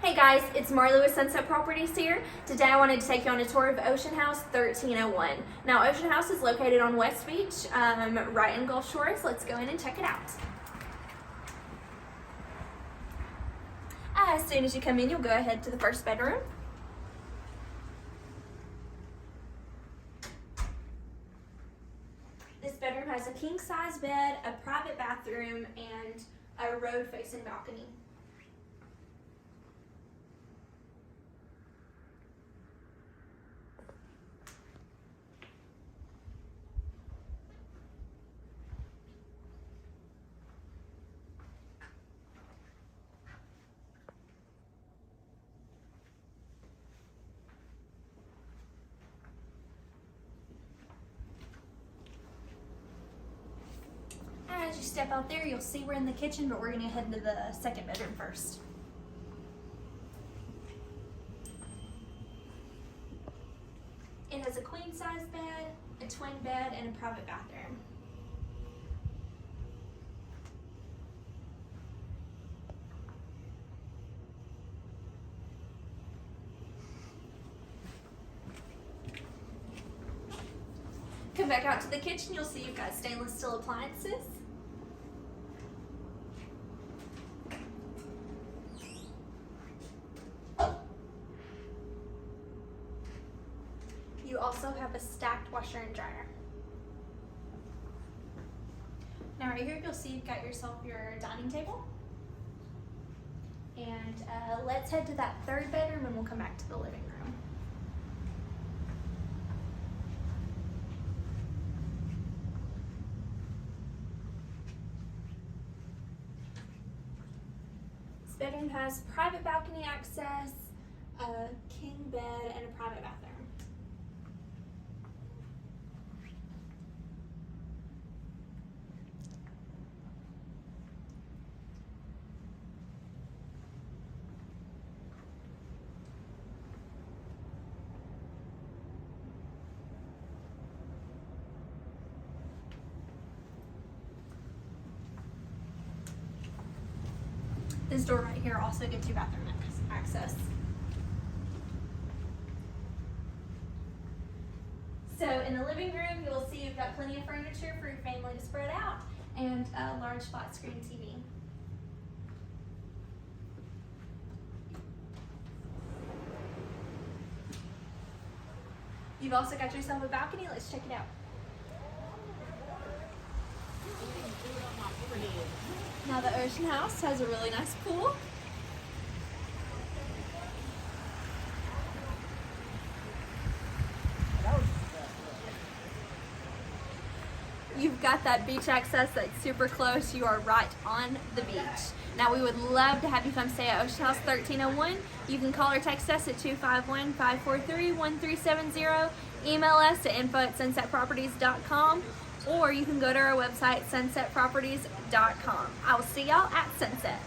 Hey guys, it's Marley with Sunset Properties here. Today I wanted to take you on a tour of Ocean House 1301. Now Ocean House is located on West Beach, right in Gulf Shores. Let's go in and check it out. As soon as you come in, you'll go ahead to the first bedroom. This bedroom has a king size bed, a private bathroom, and a road facing balcony. As you step out there, you'll see we're in the kitchen, but we're going to head to the second bedroom first. It has a queen size bed, a twin bed, and a private bathroom. Come back out to the kitchen, you'll see you've got stainless steel appliances. You also have a stacked washer and dryer. Now right here you'll see you've got yourself your dining table. And let's head to that third bedroom and we'll come back to the living room. This bedroom has private balcony access, a king bed, and a private bathroom. This door right here also gives you bathroom access. So in the living room, you'll see you've got plenty of furniture for your family to spread out and a large flat screen TV. You've also got yourself a balcony. Let's check it out. Now the Ocean House has a really nice pool. You've got that beach access that's super close. You are right on the beach. Now we would love to have you come stay at Ocean House 1301. You can call or text us at 251-543-1370. Email us at info@sunsetproperties.com. Or you can go to our website, sunsetproperties.com. I will see y'all at sunset.